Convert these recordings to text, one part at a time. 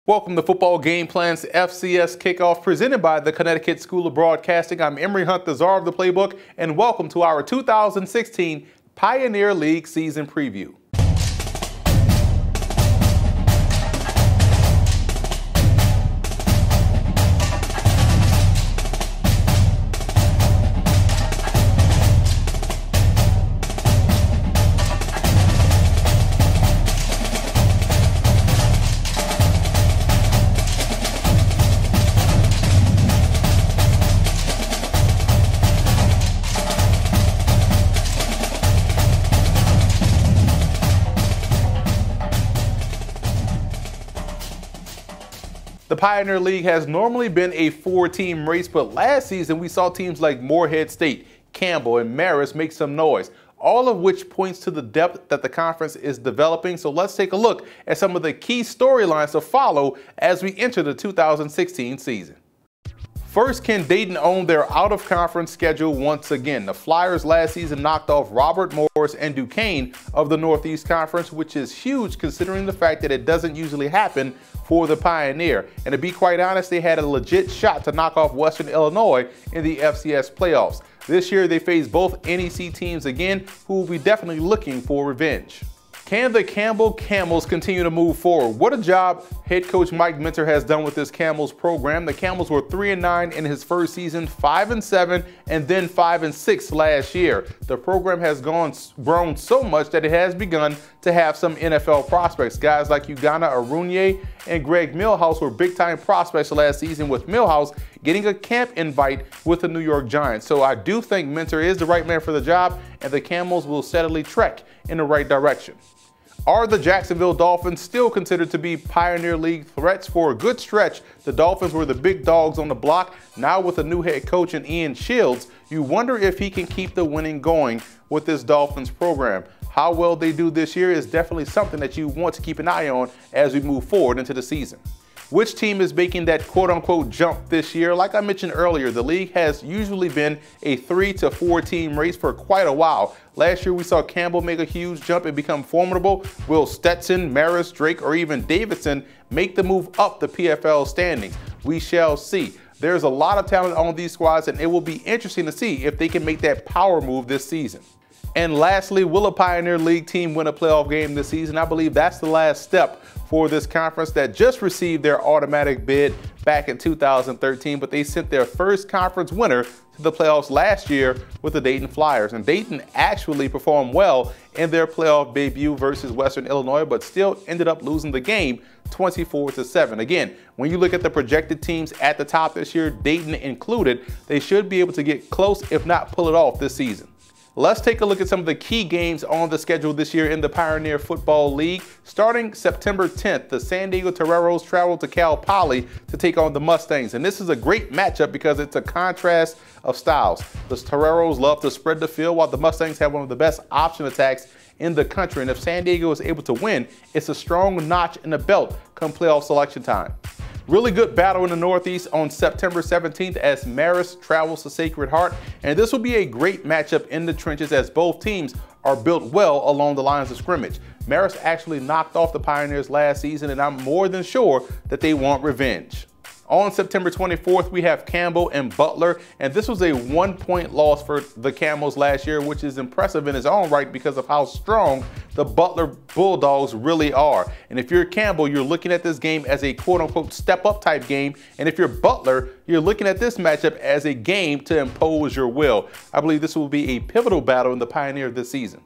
Welcome to Football Game Plan's FCS Kickoff presented by the Connecticut School of Broadcasting. I'm Emory Hunt, the czar of the Playbook, and welcome to our 2016 Pioneer League season preview. The Pioneer League has normally been a four-team race, but last season we saw teams like Morehead State, Campbell, and Marist make some noise, all of which points to the depth that the conference is developing. So let's take a look at some of the key storylines to follow as we enter the 2016 season. First, can Dayton own their out-of-conference schedule once again? The Flyers last season knocked off Robert Morris and Duquesne of the Northeast Conference, which is huge considering the fact that it doesn't usually happen for the Pioneer. And to be quite honest, they had a legit shot to knock off Western Illinois in the FCS playoffs. This year, they face both NEC teams again, who will be definitely looking for revenge. Can the Campbell Camels continue to move forward? What a job head coach Mike Minter has done with this Camels program. The Camels were 3-9 in his first season, 5-7, and then 5-6 last year. The program has grown so much that it has begun to have some NFL prospects. Guys like Ugana Arunye and Greg Millhouse were big-time prospects last season, with Millhouse getting a camp invite with the New York Giants. So I do think Minter is the right man for the job, and the Camels will steadily trek in the right direction. Are the Jacksonville Dolphins still considered to be Pioneer League threats? For a good stretch, the Dolphins were the big dogs on the block. Now with a new head coach in Ian Shields, you wonder if he can keep the winning going with this Dolphins program. How well they do this year is definitely something that you want to keep an eye on as we move forward into the season. Which team is making that quote-unquote jump this year? Like I mentioned earlier, the league has usually been a 3 to 4 team race for quite a while. Last year, we saw Campbell make a huge jump and become formidable. Will Stetson, Marist, Drake, or even Davidson make the move up the PFL standings? We shall see. There's a lot of talent on these squads, and it will be interesting to see if they can make that power move this season. And lastly, will a Pioneer League team win a playoff game this season? I believe that's the last step for this conference that just received their automatic bid back in 2013, but they sent their first conference winner to the playoffs last year with the Dayton Flyers. And Dayton actually performed well in their playoff debut versus Western Illinois, but still ended up losing the game 24-7. Again, when you look at the projected teams at the top this year, Dayton included, they should be able to get close, if not pull it off this season. Let's take a look at some of the key games on the schedule this year in the Pioneer Football League. Starting September 10th, the San Diego Toreros travel to Cal Poly to take on the Mustangs. And this is a great matchup because it's a contrast of styles. The Toreros love to spread the field, while the Mustangs have one of the best option attacks in the country. And if San Diego is able to win, it's a strong notch in the belt come playoff selection time. Really good battle in the Northeast on September 17th as Marist travels to Sacred Heart. And this will be a great matchup in the trenches as both teams are built well along the lines of scrimmage. Marist actually knocked off the Pioneers last season, and I'm more than sure that they want revenge. On September 24th, we have Campbell and Butler, and this was a 1-point loss for the Camels last year, which is impressive in its own right because of how strong the Butler Bulldogs really are. And if you're Campbell, you're looking at this game as a quote-unquote step-up type game, and if you're Butler, you're looking at this matchup as a game to impose your will. I believe this will be a pivotal battle in the Pioneer this season.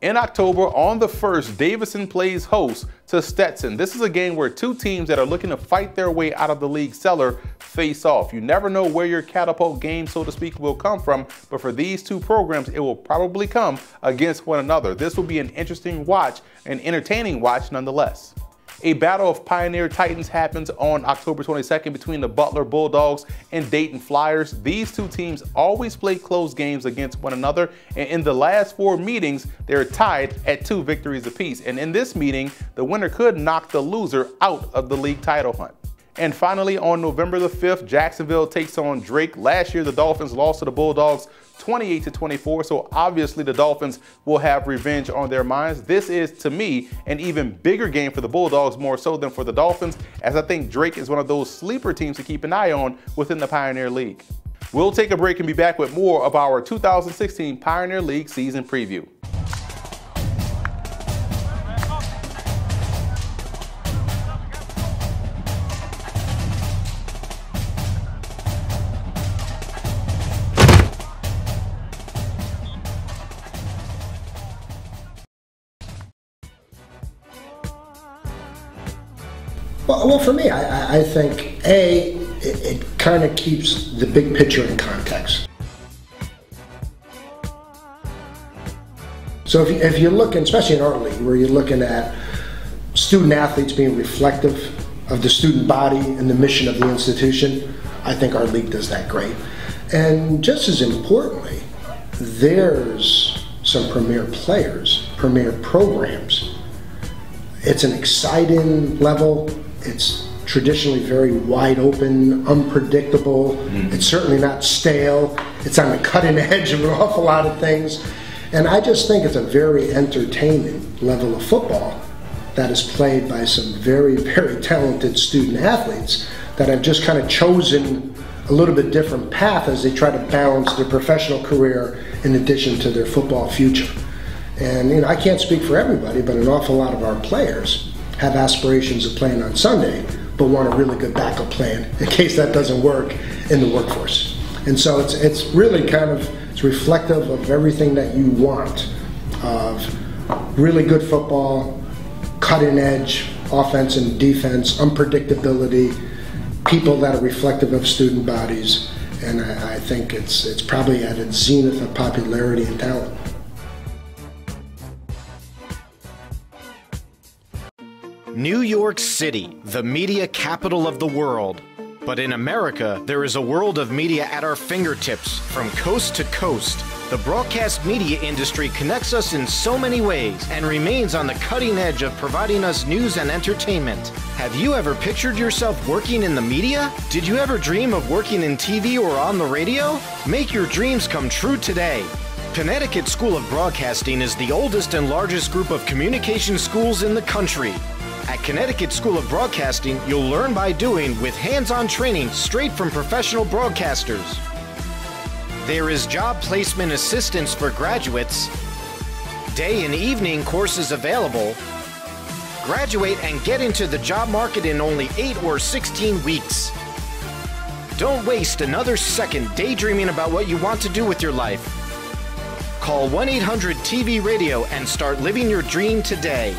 In October, on the 1st, Davidson plays host to Stetson. This is a game where two teams that are looking to fight their way out of the league cellar face off. You never know where your catapult game, so to speak, will come from, but for these two programs, it will probably come against one another. This will be an interesting watch, an entertaining watch nonetheless. A battle of Pioneer Titans happens on October 22nd between the Butler Bulldogs and Dayton Flyers. These two teams always play close games against one another, and in the last 4 meetings, they're tied at 2 victories apiece. And in this meeting, the winner could knock the loser out of the league title hunt. And finally, on November the 5th, Jacksonville takes on Drake. Last year, the Dolphins lost to the Bulldogs 28-24, so obviously the Dolphins will have revenge on their minds. This is, to me, an even bigger game for the Bulldogs, more so than for the Dolphins, as I think Drake is one of those sleeper teams to keep an eye on within the Pioneer League. We'll take a break and be back with more of our 2016 Pioneer League season preview. Well, for me, I think, it kind of keeps the big picture in context. So if you're looking, especially in our league, where you're looking at student athletes being reflective of the student body and the mission of the institution, I think our league does that great. And just as importantly, there's some premier players, premier programs. It's an exciting level. It's traditionally very wide open, unpredictable. It's certainly not stale. It's on the cutting edge of an awful lot of things. And I just think it's a very entertaining level of football that is played by some very, very talented student athletes that have just kind of chosen a little bit different path as they try to balance their professional career in addition to their football future. And I can't speak for everybody, but an awful lot of our players have aspirations of playing on Sunday, but want a really good backup plan in case that doesn't work in the workforce. And so it's really it's reflective of everything that you want, of really good football, cutting edge offense and defense, unpredictability, people that are reflective of student bodies, and I think it's probably at its zenith of popularity and talent. New York City, the media capital of the world. But in America, there is a world of media at our fingertips, from coast to coast. The broadcast media industry connects us in so many ways and remains on the cutting edge of providing us news and entertainment. Have you ever pictured yourself working in the media? Did you ever dream of working in TV or on the radio? Make your dreams come true today. Connecticut School of Broadcasting is the oldest and largest group of communication schools in the country. At Connecticut School of Broadcasting, you'll learn by doing with hands-on training straight from professional broadcasters. There is job placement assistance for graduates, day and evening courses available. Graduate and get into the job market in only 8 or 16 weeks. Don't waste another second daydreaming about what you want to do with your life. Call 1-800-TV-RADIO and start living your dream today.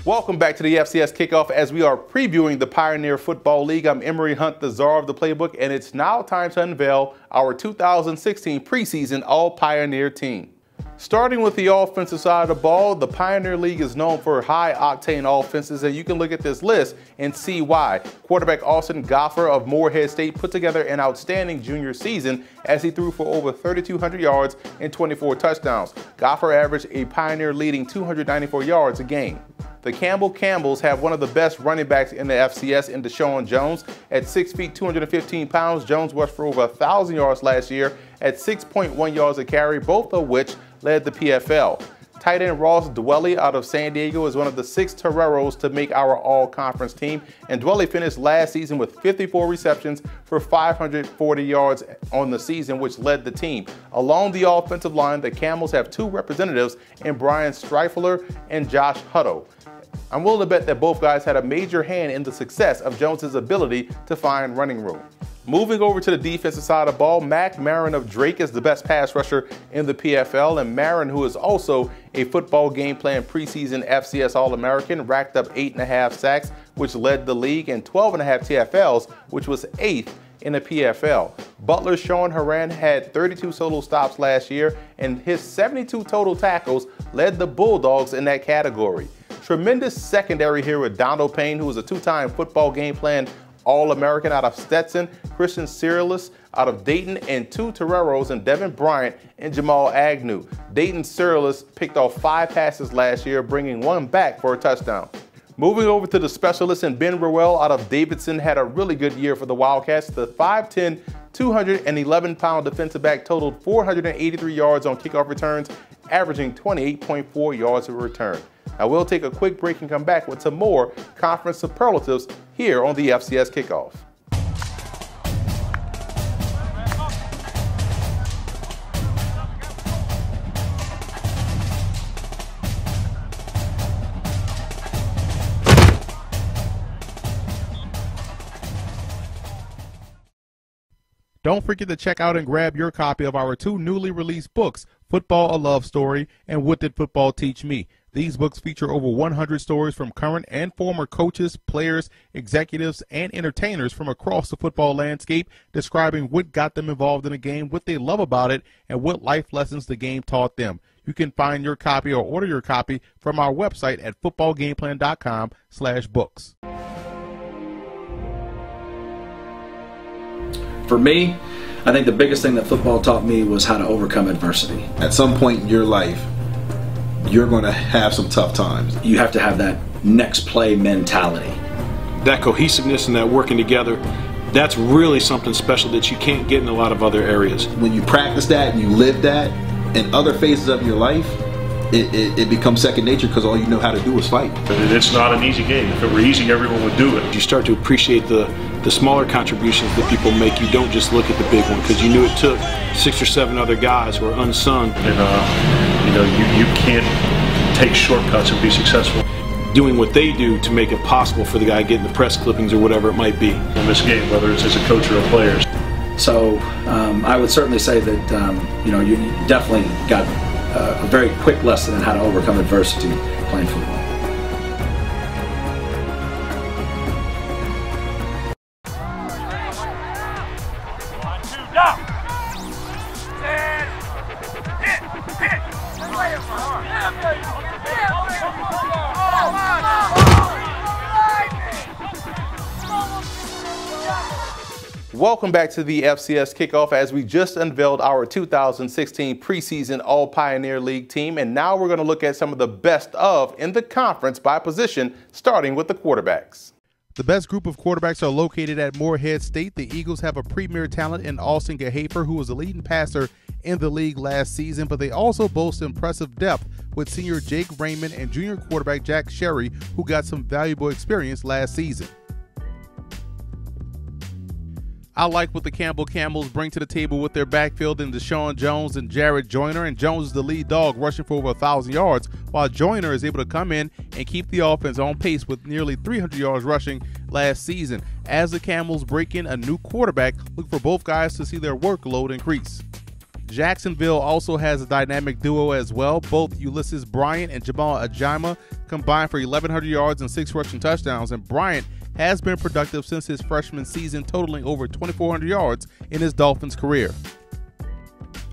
Welcome back to the FCS Kickoff as we are previewing the Pioneer Football League. I'm Emory Hunt, the czar of the Playbook, and it's now time to unveil our 2016 preseason All-Pioneer team. Starting with the offensive side of the ball, the Pioneer League is known for high-octane offenses, and you can look at this list and see why. Quarterback Austin Goffer of Morehead State put together an outstanding junior season as he threw for over 3,200 yards and 24 touchdowns. Goffer averaged a Pioneer-leading 294 yards a game. The Campbells have one of the best running backs in the FCS in Deshaun Jones. At 6 feet, 215 pounds, Jones rushed for over 1,000 yards last year at 6.1 yards a carry, both of which led the PFL. Tight end Ross Dwelly out of San Diego is one of the 6 Toreros to make our all-conference team, and Dwelly finished last season with 54 receptions for 540 yards on the season, which led the team. Along the offensive line, the Camels have 2 representatives in Brian Streifler and Josh Hutto. I'm willing to bet that both guys had a major hand in the success of Jones's ability to find running room. Moving over to the defensive side of the ball, Mac Marin of Drake is the best pass rusher in the PFL, and Marin, who is also a football game plan preseason FCS All-American, racked up 8.5 sacks, which led the league, and 12.5 TFLs, which was 8th in the PFL. Butler Sean Horan had 32 solo stops last year, and his 72 total tackles led the Bulldogs in that category. Tremendous secondary here with Donald Payne, who is a 2-time football game plan All-American out of Stetson, Christian Cirilis out of Dayton, and 2 Toreros in Devin Bryant and Jamal Agnew. Dayton Cirilis picked off 5 passes last year, bringing 1 back for a touchdown. Moving over to the specialist, and Ben Rowell out of Davidson had a really good year for the Wildcats. The 5'10", 211-pound defensive back totaled 483 yards on kickoff returns, averaging 28.4 yards per return. Now we'll take a quick break and come back with some more conference superlatives here on the FCS Kickoff. Don't forget to check out and grab your copy of our 2 newly released books, Football: A Love Story and What Did Football Teach Me? These books feature over 100 stories from current and former coaches, players, executives, and entertainers from across the football landscape, describing what got them involved in the game, what they love about it, and what life lessons the game taught them. You can find your copy or order your copy from our website at footballgameplan.com/books. For me, I think the biggest thing that football taught me was how to overcome adversity. At some point in your life, you're going to have some tough times. You have to have that next play mentality. That cohesiveness and that working together, that's really something special that you can't get in a lot of other areas. When you practice that and you live that in other phases of your life, it becomes second nature because all you know how to do is fight. It's not an easy game. If it were easy, everyone would do it. You start to appreciate the smaller contributions that people make. You don't just look at the big one because you knew it took 6 or 7 other guys who are unsung. And you can't take shortcuts and be successful. Doing what they do to make it possible for the guy getting the press clippings or whatever it might be. In this game, whether it's as a coach or a player. So I would certainly say that you definitely got a very quick lesson in how to overcome adversity playing football. Welcome back to the FCS Kickoff as we just unveiled our 2016 preseason All-Pioneer League team, and now we're going to look at some of the best of in the conference by position, starting with the quarterbacks. The best group of quarterbacks are located at Morehead State. The Eagles have a premier talent in Austin Gahafer, who was the leading passer in the league last season, but they also boast impressive depth with senior Jake Raymond and junior quarterback Jack Sherry, who got some valuable experience last season. I like what the Campbell Camels bring to the table with their backfield in Deshaun Jones and Jared Joyner, and Jones is the lead dog, rushing for over 1,000 yards, while Joyner is able to come in and keep the offense on pace with nearly 300 yards rushing last season. As the Camels break in a new quarterback, look for both guys to see their workload increase. Jacksonville also has a dynamic duo as well. Both Ulysses Bryant and Jamal Ajima combined for 1,100 yards and 6 rushing touchdowns, and Bryant has been productive since his freshman season, totaling over 2,400 yards in his Dolphins career.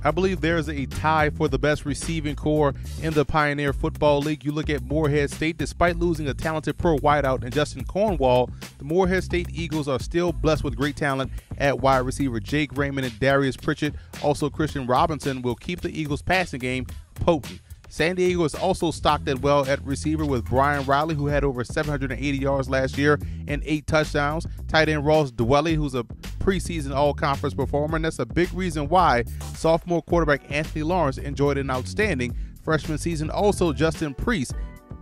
I believe there's a tie for the best receiving core in the Pioneer Football League. You look at Morehead State. Despite losing a talented pro wideout in Justin Cornwall, the Morehead State Eagles are still blessed with great talent at wide receiver. Jake Raymond and Darius Pritchett, also Christian Robinson, will keep the Eagles' passing game potent. San Diego is also stocked as well at receiver with Brian Riley, who had over 780 yards last year and 8 touchdowns. Tight end Ross Dwelly, who's a preseason all-conference performer, and that's a big reason why sophomore quarterback Anthony Lawrence enjoyed an outstanding freshman season. Also, Justin Priest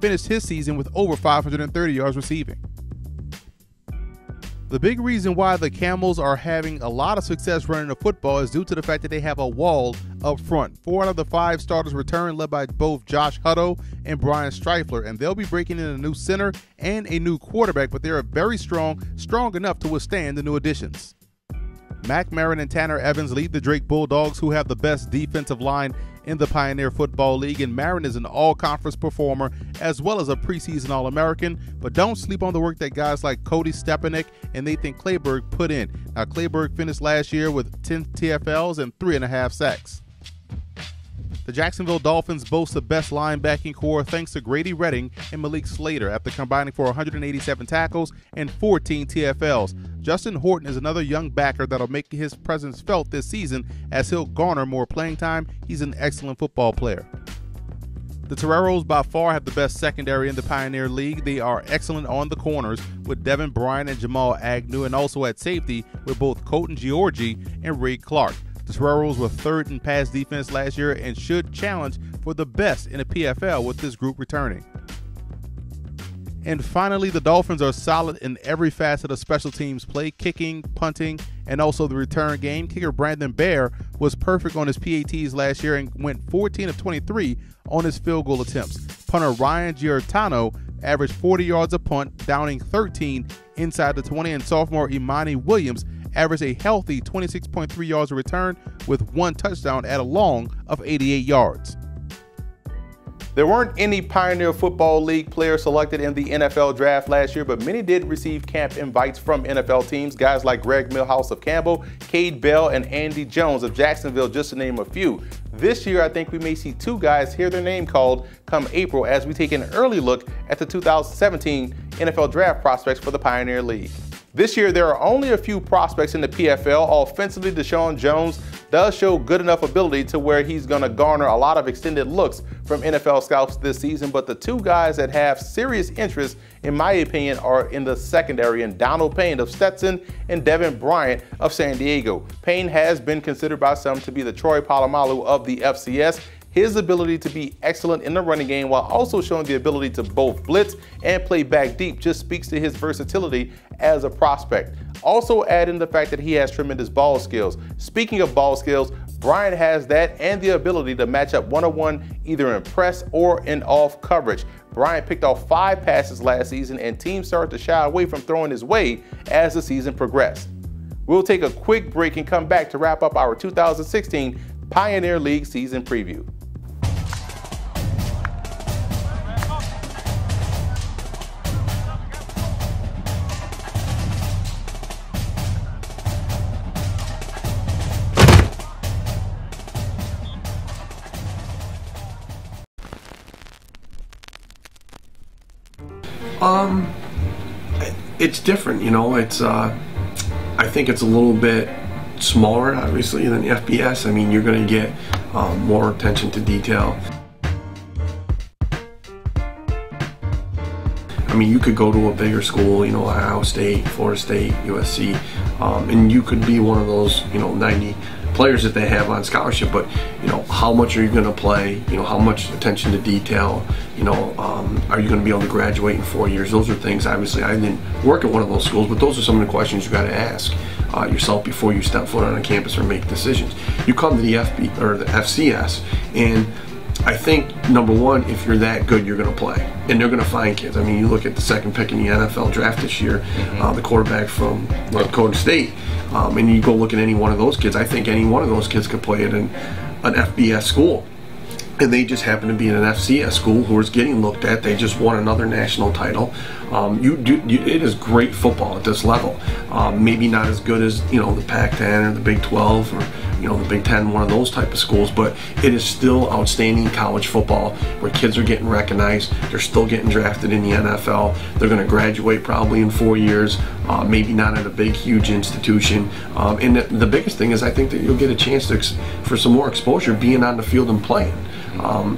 finished his season with over 530 yards receiving. The big reason why the Camels are having a lot of success running the football is due to the fact that they have a wall up front. 4 out of the 5 starters return, led by both Josh Hutto and Brian Streifler, and they'll be breaking in a new center and a new quarterback, but they're very strong enough to withstand the new additions. Mac Marin and Tanner Evans lead the Drake Bulldogs, who have the best defensive line in the Pioneer Football League, and Marin is an all-conference performer as well as a preseason All-American, but don't sleep on the work that guys like Cody Stepanek and Nathan Clayburgh put in. Now, Clayburgh finished last year with 10 TFLs and 3.5 sacks. The Jacksonville Dolphins boast the best linebacking core thanks to Grady Redding and Malik Slater after combining for 187 tackles and 14 TFLs. Justin Horton is another young backer that'll make his presence felt this season as he'll garner more playing time. He's an excellent football player. The Toreros by far have the best secondary in the Pioneer League. They are excellent on the corners with Devin Bryant and Jamal Agnew, and also at safety with both Colton Georgie and Ray Clark. The Toreros were third in pass defense last year and should challenge for the best in the PFL with this group returning. And finally, the Dolphins are solid in every facet of special teams play, kicking, punting, and also the return game. Kicker Brandon Bear was perfect on his PATs last year and went 14 of 23 on his field goal attempts. Punter Ryan Giordano averaged 40 yards a punt, downing 13 inside the 20, and sophomore Imani Williams averaged a healthy 26.3 yards a return with 1 touchdown at a long of 88 yards. There weren't any Pioneer Football League players selected in the NFL draft last year, but many did receive camp invites from NFL teams. Guys like Greg Milhouse of Campbell, Cade Bell, and Andy Jones of Jacksonville, just to name a few. This year, I think we may see 2 guys hear their name called come April as we take an early look at the 2017 NFL draft prospects for the Pioneer League. This year, there are only a few prospects in the PFL. Offensively, Deshaun Jones does show good enough ability to where he's going to garner a lot of extended looks from NFL scouts this season. But the 2 guys that have serious interest, in my opinion, are in the secondary, and Donald Payne of Stetson and Devin Bryant of San Diego. Payne has been considered by some to be the Troy Polamalu of the FCS. His ability to be excellent in the running game while also showing the ability to both blitz and play back deep just speaks to his versatility as a prospect. Also add in the fact that he has tremendous ball skills. Speaking of ball skills, Bryant has that and the ability to match up one-on-one either in press or in off coverage. Bryant picked off 5 passes last season, and teams started to shy away from throwing his way as the season progressed. We'll take a quick break and come back to wrap up our 2016 Pioneer League season preview. It's different, you know. It's I think it's a little bit smaller, obviously, than the FBS. I mean, you're going to get more attention to detail. I mean, you could go to a bigger school, you know, Ohio State, Florida State, USC, and you could be one of those, you know, 90 players that they have on scholarship. But, you know, how much are you going to play? You know, how much attention to detail? You know, are you going to be able to graduate in 4 years? Those are things, obviously, I didn't work at one of those schools, but those are some of the questions you got to ask yourself before you step foot on a campus or make decisions. You come to the FCS, and I think, number one, if you're that good, you're going to play. And they're going to find kids. I mean, you look at the 2nd pick in the NFL draft this year, the quarterback from North Dakota State, and you go look at any one of those kids. I think any one of those kids could play at an FBS school. And they just happen to be in an FCS school who is getting looked at. They just won another national title. It is great football at this level. Maybe not as good as, you know, the Pac-10 or the Big 12 or, you know, the Big 10, one of those type of schools, but it is still outstanding college football where kids are getting recognized. They're still getting drafted in the NFL. They're going to graduate probably in 4 years, maybe not at a big, huge institution. And the biggest thing is I think that you'll get a chance for some more exposure being on the field and playing.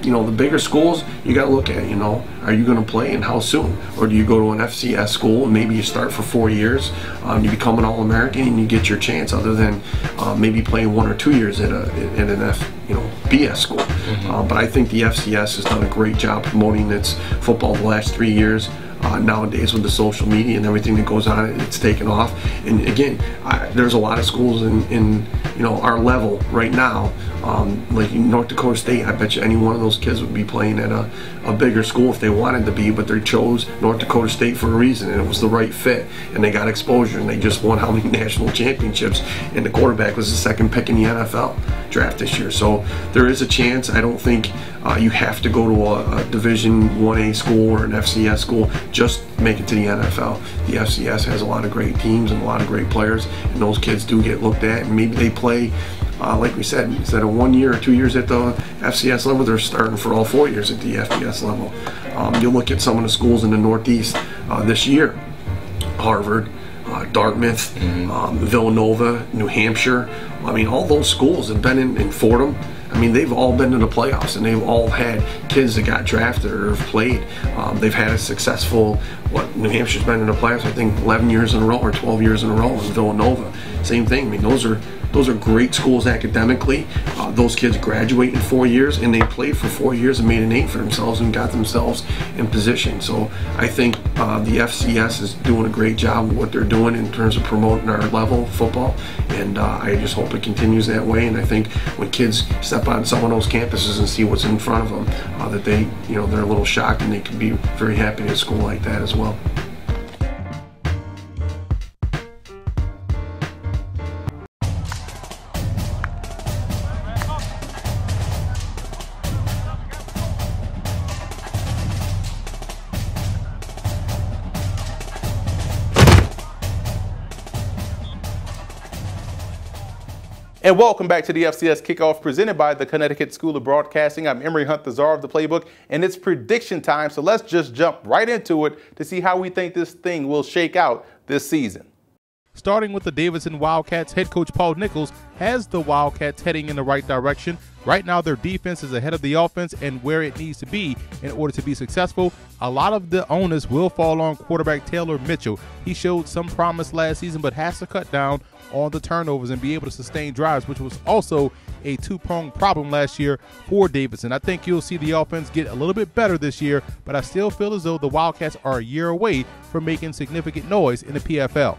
You know, the bigger schools, you got to look at, you know, are you going to play and how soon? Or do you go to an FCS school and maybe you start for 4 years, you become an All-American and you get your chance, other than maybe playing 1 or 2 years at an BS school. But I think the FCS has done a great job promoting its football the last 3 years. Nowadays with the social media and everything that goes on, it's taken off. And again, there's a lot of schools in you know, our level right now, like North Dakota State. I bet you any one of those kids would be playing at a bigger school if they wanted to be, but they chose North Dakota State for a reason, and it was the right fit, and they got exposure, and they just won how many national championships, and the quarterback was the 2nd pick in the NFL draft this year. So there is a chance. I don't think you have to go to a Division 1A school or an FCS school just make it to the NFL. The FCS has a lot of great teams and a lot of great players, and those kids do get looked at, and maybe they play, like we said, instead of 1 year or 2 years at the FCS level, they're starting for all 4 years at the FBS level. You look at some of the schools in the Northeast this year, Harvard, Dartmouth, Villanova, New Hampshire. I mean, all those schools have been in Fordham. I mean, they've all been to the playoffs, and they've all had kids that got drafted or have played. They've had a successful, New Hampshire's been in the playoffs, I think, 11 years in a row or 12 years in a row, and Villanova, same thing. I mean, those are great schools academically. Those kids graduate in 4 years, and they played for 4 years and made a name for themselves and got themselves in position. So I think the FCS is doing a great job of what they're doing in terms of promoting our level of football, and I just hope it continues that way. And I think when kids step on some of those campuses and see what's in front of them, that they're a little shocked, and they can be very happy at a school like that as well. And welcome back to the FCS Kickoff presented by the Connecticut School of Broadcasting. I'm Emory Hunt, the czar of the Playbook, and it's prediction time. So let's just jump right into it to see how we think this thing will shake out this season. Starting with the Davidson Wildcats, head coach Paul Nichols has the Wildcats heading in the right direction. Right now, their defense is ahead of the offense and where it needs to be in order to be successful. A lot of the onus will fall on quarterback Taylor Mitchell. He showed some promise last season, but has to cut down on the turnovers and be able to sustain drives, which was also a two-pronged problem last year for Davidson. I think you'll see the offense get a little bit better this year, but I still feel as though the Wildcats are a year away from making significant noise in the PFL.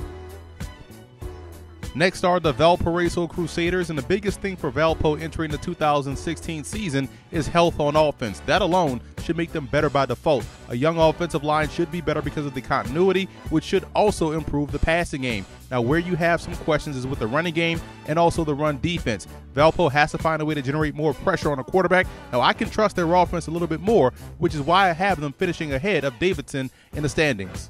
Next are the Valparaiso Crusaders, and the biggest thing for Valpo entering the 2016 season is health on offense. That alone should make them better by default. A young offensive line should be better because of the continuity, which should also improve the passing game. Now, where you have some questions is with the running game and also the run defense. Valpo has to find a way to generate more pressure on a quarterback. Now, I can trust their offense a little bit more, which is why I have them finishing ahead of Davidson in the standings.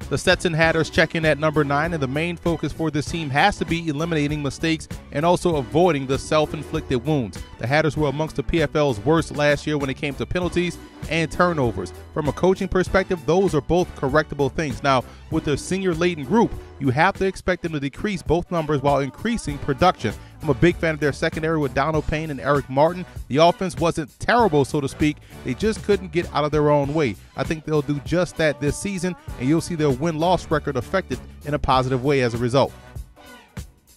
The Stetson Hatters check in at number 9, and the main focus for this team has to be eliminating mistakes and also avoiding the self-inflicted wounds. The Hatters were amongst the PFL's worst last year when it came to penalties and turnovers. From a coaching perspective, those are both correctable things. Now, with their senior-laden group, you have to expect them to decrease both numbers while increasing production. I'm a big fan of their secondary with Donald Payne and Eric Martin. The offense wasn't terrible, so to speak. They just couldn't get out of their own way. I think they'll do just that this season, and you'll see their win-loss record affected in a positive way as a result.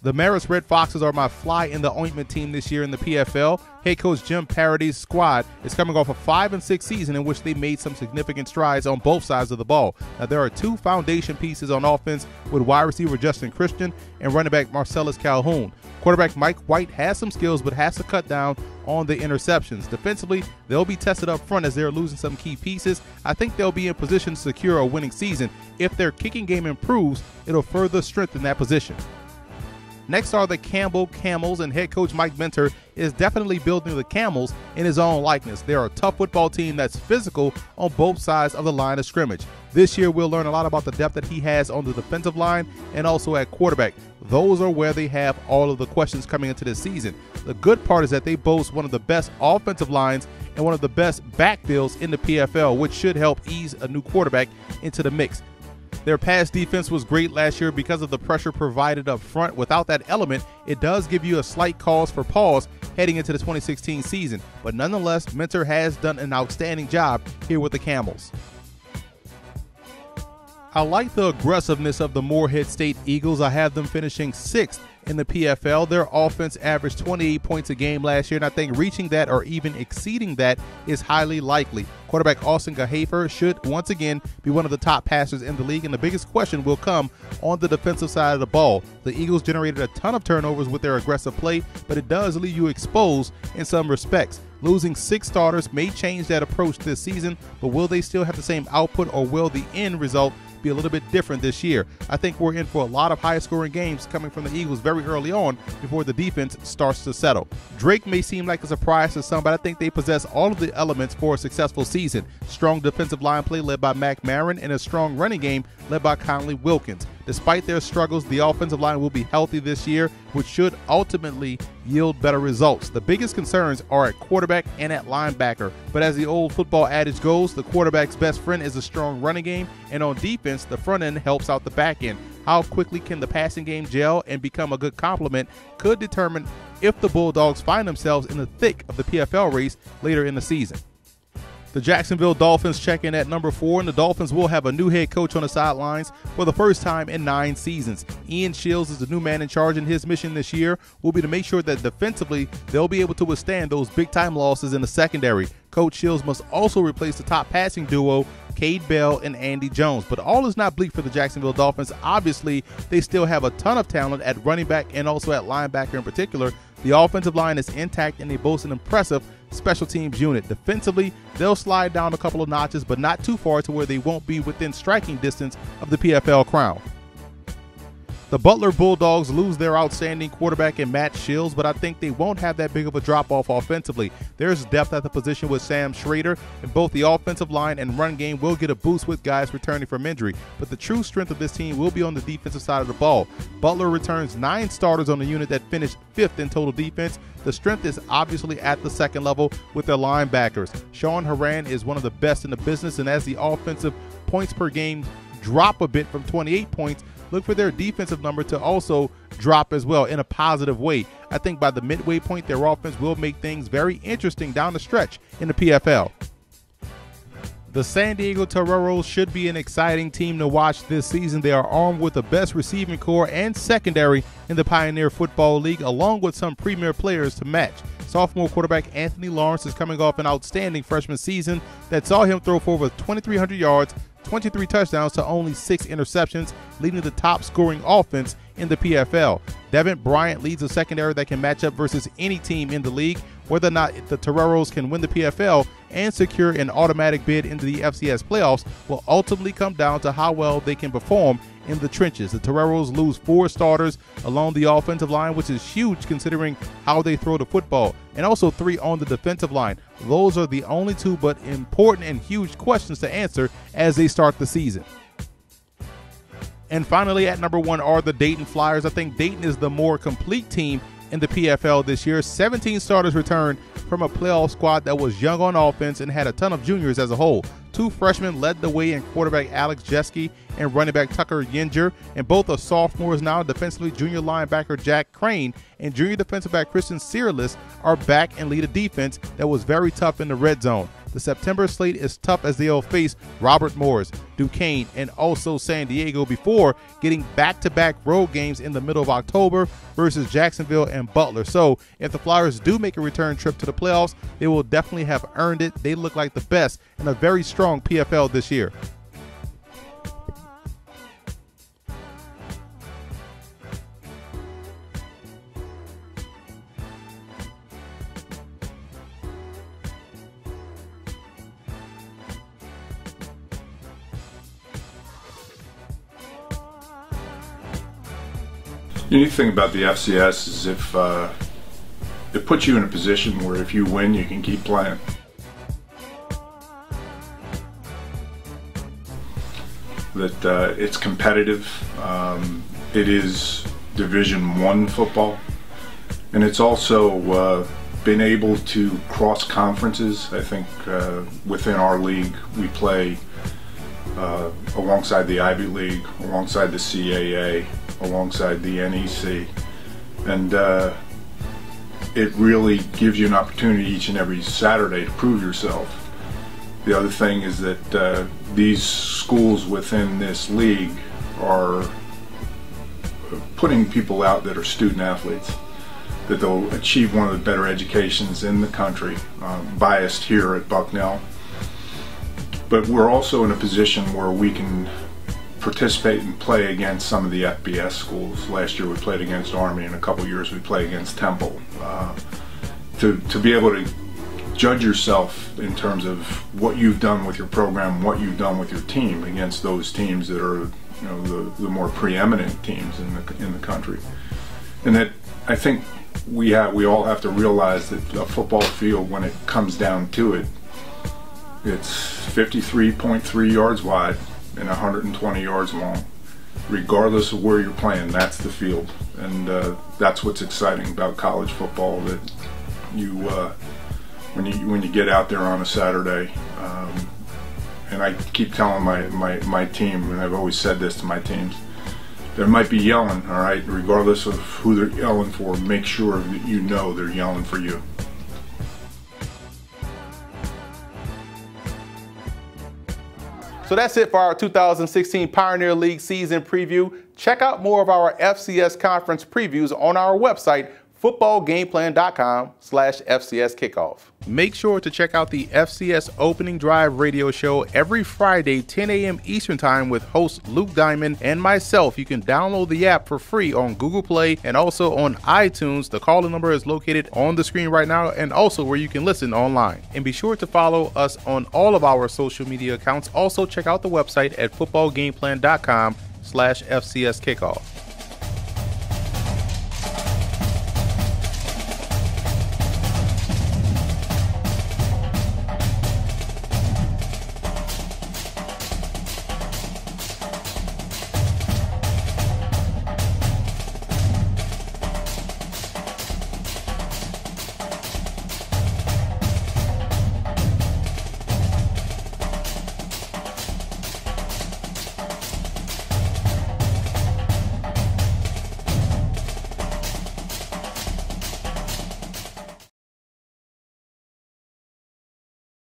The Marist Red Foxes are my fly-in-the-ointment team this year in the PFL. Head coach Jim Parady's squad is coming off a 5-6 season in which they made some significant strides on both sides of the ball. Now, there are two foundation pieces on offense with wide receiver Justin Christian and running back Marcellus Calhoun. Quarterback Mike White has some skills but has to cut down on the interceptions. Defensively, they'll be tested up front as they're losing some key pieces. I think they'll be in position to secure a winning season. If their kicking game improves, it'll further strengthen that position. Next are the Campbell Camels, and head coach Mike Minter is definitely building the Camels in his own likeness. They're a tough football team that's physical on both sides of the line of scrimmage. This year, we'll learn a lot about the depth that he has on the defensive line and also at quarterback. Those are where they have all of the questions coming into this season. The good part is that they boast one of the best offensive lines and one of the best backfields in the PFL, which should help ease a new quarterback into the mix. Their pass defense was great last year because of the pressure provided up front. Without that element, it does give you a slight cause for pause heading into the 2016 season. But nonetheless, Minter has done an outstanding job here with the Camels. I like the aggressiveness of the Morehead State Eagles. I have them finishing 6th in the PFL. Their offense averaged 28 points a game last year, and I think reaching that or even exceeding that is highly likely. Quarterback Austin Gahafer should once again be one of the top passers in the league, and the biggest question will come on the defensive side of the ball. The Eagles generated a ton of turnovers with their aggressive play, but it does leave you exposed in some respects. Losing 6 starters may change that approach this season, but will they still have the same output, or will the end result be a little bit different this year. I think we're in for a lot of high-scoring games coming from the Eagles very early on before the defense starts to settle. Drake may seem like a surprise to some, but I think they possess all of the elements for a successful season. Strong defensive line play led by Mac Maron and a strong running game led by Conley Wilkins. Despite their struggles, the offensive line will be healthy this year, which should ultimately yield better results. The biggest concerns are at quarterback and at linebacker, but as the old football adage goes, the quarterback's best friend is a strong running game, and on defense, the front end helps out the back end. How quickly can the passing game gel and become a good complement could determine if the Bulldogs find themselves in the thick of the PFL race later in the season. The Jacksonville Dolphins check in at number 4, and the Dolphins will have a new head coach on the sidelines for the first time in 9 seasons. Ian Shields is the new man in charge, and his mission this year will be to make sure that defensively they'll be able to withstand those big-time losses in the secondary. Coach Shields must also replace the top passing duo, Cade Bell and Andy Jones. But all is not bleak for the Jacksonville Dolphins. Obviously, they still have a ton of talent at running back and also at linebacker in particular. The offensive line is intact, and they boast an impressive special teams unit. Defensively, they'll slide down a couple of notches, but not too far to where they won't be within striking distance of the PFL crown. The Butler Bulldogs lose their outstanding quarterback in Matt Shields, but I think they won't have that big of a drop-off offensively. There's depth at the position with Sam Schrader, and both the offensive line and run game will get a boost with guys returning from injury. But the true strength of this team will be on the defensive side of the ball. Butler returns 9 starters on the unit that finished 5th in total defense. The strength is obviously at the second level with their linebackers. Sean Horan is one of the best in the business, and as the offensive points per game drop a bit from 28 points, look for their defensive number to also drop as well in a positive way. I think by the midway point, their offense will make things very interesting down the stretch in the PFL. The San Diego Toreros should be an exciting team to watch this season. They are armed with the best receiving core and secondary in the Pioneer Football League, along with some premier players to match. Sophomore quarterback Anthony Lawrence is coming off an outstanding freshman season that saw him throw for over 2,300 yards, 23 touchdowns to only 6 interceptions, leading the top scoring offense in the PFL. Devin Bryant leads a secondary that can match up versus any team in the league. Whether or not the Toreros can win the PFL and secure an automatic bid into the FCS playoffs will ultimately come down to how well they can perform in the trenches. The Toreros lose 4 starters along the offensive line, which is huge considering how they throw the football, and also 3 on the defensive line. Those are the only 2 but important and huge questions to answer as they start the season. And finally, at number 1 are the Dayton Flyers. I think Dayton is the more complete team in the PFL this year. 17 starters returned from a playoff squad that was young on offense and had a ton of juniors as a whole. 2 freshmen led the way in quarterback Alex Jeske and running back Tucker Yinger, and both are sophomores now. Defensively, junior linebacker Jack Crane and junior defensive back Christian Searless are back and lead a defense that was very tough in the red zone. The September slate is tough as they'll face Robert Morris, Duquesne, and also San Diego before getting back-to-back road games in the middle of October versus Jacksonville and Butler. So if the Flyers do make a return trip to the playoffs, they will definitely have earned it. They look like the best in a very strong PFL this year. The unique thing about the FCS is if it puts you in a position where if you win, you can keep playing. That it's competitive. It is Division I football, and it's also been able to cross conferences. I think within our league, we play alongside the Ivy League, alongside the CAA, alongside the NEC, and it really gives you an opportunity each and every Saturday to prove yourself. The other thing is that these schools within this league are putting people out that are student athletes, that they'll achieve one of the better educations in the country, biased here at Bucknell. But we're also in a position where we can participate and play against some of the FBS schools. Last year we played against Army, and a couple years we played against Temple. To be able to judge yourself in terms of what you've done with your program, what you've done with your team against those teams that are, you know, the more preeminent teams in the country. And that I think we all have to realize that a football field, when it comes down to it, it's 53.3 yards wide and 120 yards long. Regardless of where you're playing, that's the field, and that's what's exciting about college football. That you, when you get out there on a Saturday, and I keep telling my team, and I've always said this to my teams, there might be yelling, all right, regardless of who they're yelling for, make sure that you know they're yelling for you. So that's it for our 2016 Pioneer League season preview. Check out more of our FCS conference previews on our website, footballgameplan.com/FCS Kickoff. Make sure to check out the FCS Opening Drive radio show every Friday, 10 a.m. Eastern Time with host Luke Diamond and myself. You can download the app for free on Google Play and also on iTunes. The call-in number is located on the screen right now and also where you can listen online. And be sure to follow us on all of our social media accounts. Also check out the website at footballgameplan.com/FCS Kickoff.